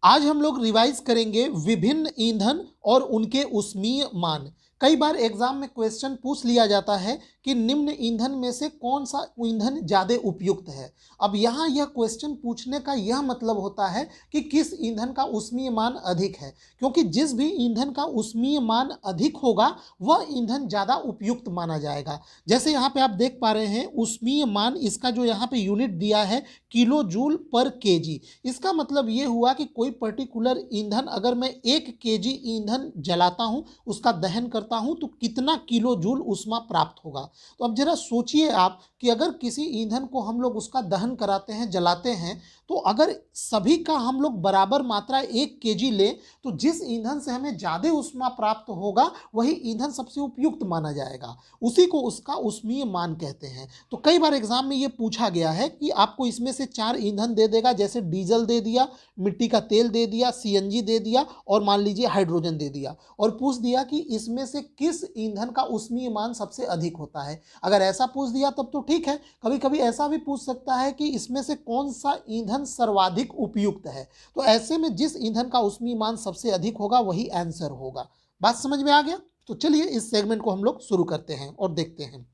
आज हम लोग रिवाइज करेंगे विभिन्न ईंधन और उनके ऊष्मीय मान। कई बार एग्जाम में क्वेश्चन पूछ लिया जाता है कि निम्न ईंधन में से कौन सा ईंधन ज्यादा उपयुक्त है। अब यहाँ यह क्वेश्चन पूछने का यह मतलब होता है कि किस ईंधन का ऊष्मीय मान अधिक है, क्योंकि जिस भी ईंधन का ऊष्मीय मान अधिक होगा वह ईंधन ज्यादा उपयुक्त माना जाएगा। जैसे यहाँ पे आप देख पा रहे हैं ऊष्मीय मान, इसका जो यहाँ पे यूनिट दिया है किलो जूल पर केजी। इसका मतलब ये हुआ कि कोई पर्टिकुलर ईंधन अगर मैं 1 केजी ईंधन जलाता हूं, उसका दहन करता हूं, तो कितना किलो जूल ऊष्मा प्राप्त होगा। तो अब जरा सोचिए आप कि अगर किसी ईंधन को हम लोग उसका दहन कराते हैं, जलाते हैं, तो अगर सभी का हम लोग बराबर मात्रा 1 केजी ले, तो जिस ईंधन से हमें ज्यादा ऊष्मा प्राप्त होगा वही ईंधन सबसे उपयुक्त माना जाएगा। उसी को उसका ऊष्मीय मान कहते हैं। तो कई बार एग्जाम में यह पूछा गया है कि आपको इसमें से 4 ईंधन दे देगा, जैसे डीजल दे दिया, मिट्टी का तेल दे दिया, सीएनजी दे दिया और मान लीजिए हाइड्रोजन दे दिया, और पूछ दिया कि इसमें से किस ईंधन का ऊष्मीय मान सबसे अधिक होता है। अगर ऐसा पूछ दिया तब तो ठीक है। कभी कभी ऐसा भी पूछ सकता है कि इसमें से कौन सा ईंधन सर्वाधिक उपयुक्त है। तो ऐसे में जिस ईंधन का ऊष्मीय मान सबसे अधिक होगा वही आंसर होगा। बात समझ में आ गया? तो चलिए इस सेगमेंट को हम लोग शुरू करते हैं और देखते हैं।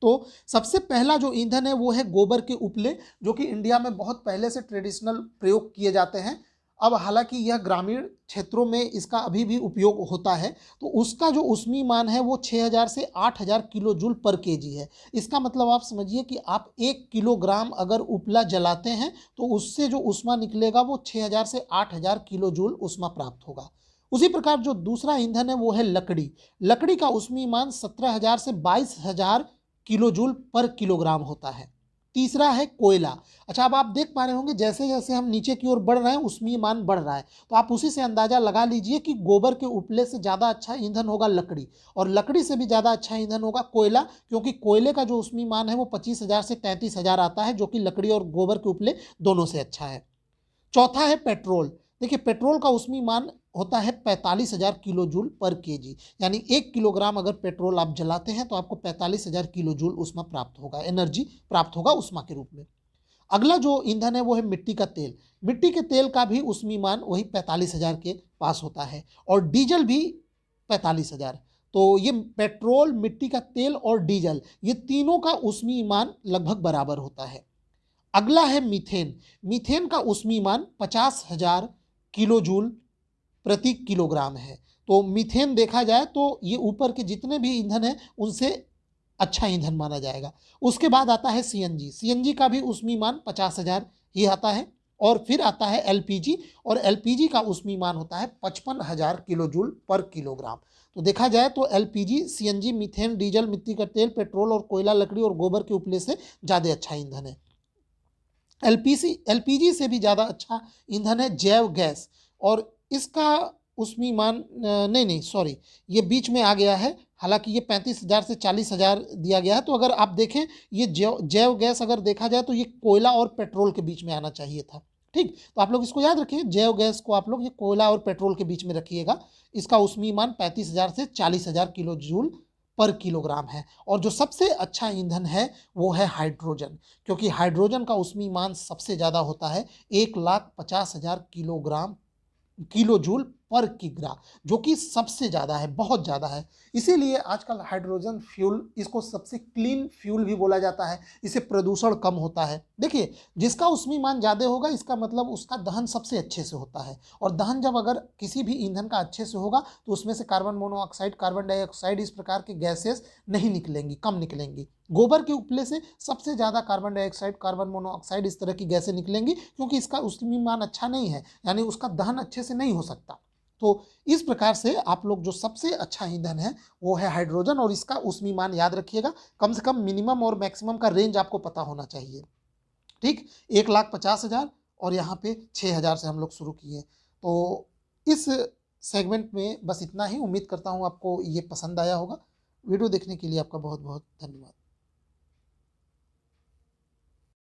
तो सबसे पहला जो ईंधन है वो है गोबर के उपले, जो कि इंडिया में बहुत पहले से ट्रेडिशनल प्रयोग किए जाते हैं। अब हालांकि यह ग्रामीण क्षेत्रों में इसका अभी भी उपयोग होता है। तो उसका जो ऊष्मीय मान है वो 6000 से 8000 किलो जूल पर केजी है। इसका मतलब आप समझिए कि आप 1 किलोग्राम अगर उपला जलाते हैं तो उससे जो ऊष्मा निकलेगा वो 6000 से 8000 किलो जूल ऊष्मा प्राप्त होगा। उसी प्रकार जो दूसरा ईंधन है वो है लकड़ी। लकड़ी का ऊष्मीय मान 17000 से 22000 किलो जूल पर किलोग्राम होता है। तीसरा है कोयला। अच्छा, अब आप देख पा रहे होंगे जैसे जैसे हम नीचे की ओर बढ़ रहे हैं ऊष्मीय मान बढ़ रहा है, तो आप उसी से अंदाजा लगा लीजिए कि गोबर के उपले से ज्यादा अच्छा ईंधन होगा लकड़ी, और लकड़ी से भी ज्यादा अच्छा ईंधन होगा कोयला, क्योंकि कोयले का जो ऊष्मीय मान है वो 25000 से 33000 आता है, जो कि लकड़ी और गोबर के उपले दोनों से अच्छा है। चौथा है पेट्रोल। देखिए पेट्रोल का ऊष्मीय मान होता है 45000 किलो जूल पर केजी, यानी 1 किलोग्राम अगर पेट्रोल आप जलाते हैं तो आपको 45000 किलो जूल ऊष्मा प्राप्त होगा, एनर्जी प्राप्त होगा ऊष्मा के रूप में। अगला जो ईंधन है वो है मिट्टी का तेल। मिट्टी के तेल का भी ऊष्मीय मान वही 45000 के पास होता है, और डीजल भी 45000। तो ये पेट्रोल, मिट्टी का तेल और डीजल, ये तीनों का ऊष्मीय मान लगभग बराबर होता है। अगला है मीथेन। मीथेन का ऊष्मीय मान 50000 किलो जूल प्रति किलोग्राम है। तो मीथेन देखा जाए तो ये ऊपर के जितने भी ईंधन है उनसे अच्छा ईंधन माना जाएगा। उसके बाद आता है सीएनजी। सीएनजी का भी ऊष्मीय मान 50000 ही आता है। और फिर आता है एलपीजी, और एलपीजी का ऊष्मीय मान होता है 55000 किलो जूल पर किलोग्राम। तो देखा जाए तो एलपीजी, सीएनजी, मीथेन, डीजल, मिट्टी का तेल, पेट्रोल और कोयला, लकड़ी और गोबर के उपले से ज्यादा अच्छा ईंधन है। एलपीजी से भी ज़्यादा अच्छा ईंधन है जैव गैस, और इसका उसमें मान नहीं नहीं सॉरी, ये बीच में आ गया है। हालांकि ये 35000 से 40000 दिया गया है। तो अगर आप देखें ये जैव जैव गैस अगर देखा जाए तो ये कोयला और पेट्रोल के बीच में आना चाहिए था। ठीक, तो आप लोग इसको याद रखिए, जैव गैस को आप लोग ये कोयला और पेट्रोल के बीच में रखिएगा। इसका उसमें मान 35000 से 40000 किलो जूल पर किलोग्राम है। और जो सबसे अच्छा ईंधन है वो है हाइड्रोजन, क्योंकि हाइड्रोजन का ऊष्मीय मान सबसे ज्यादा होता है 1,50,000 किलोग्राम किलो जूल पर किग्रा, जो कि सबसे ज्यादा है, बहुत ज्यादा है। इसीलिए आजकल हाइड्रोजन फ्यूल, इसको सबसे क्लीन फ्यूल भी बोला जाता है। इससे प्रदूषण कम होता है। देखिए जिसका उसमें मान ज्यादा होगा इसका मतलब उसका दहन सबसे अच्छे से होता है, और दहन जब अगर किसी भी ईंधन का अच्छे से होगा तो उसमें से कार्बन मोनोऑक्साइड, कार्बन डाइऑक्साइड, इस प्रकार के गैसेस नहीं निकलेंगी, कम निकलेंगी। गोबर के उपले से सबसे ज्यादा कार्बन डाइऑक्साइड, कार्बन मोनोऑक्साइड, इस तरह की गैसें निकलेंगी, क्योंकि इसका उसमें मान अच्छा नहीं है, यानी उसका दहन अच्छे से नहीं हो सकता। तो इस प्रकार से आप लोग जो सबसे अच्छा ईंधन है वो है हाइड्रोजन, और इसका ऊष्मीय मान याद रखिएगा। कम से कम मिनिमम और मैक्सिमम का रेंज आपको पता होना चाहिए। ठीक, 1,50,000 और यहाँ पे 6000 से हम लोग शुरू किए। तो इस सेगमेंट में बस इतना ही। उम्मीद करता हूँ आपको ये पसंद आया होगा। वीडियो देखने के लिए आपका बहुत बहुत धन्यवाद।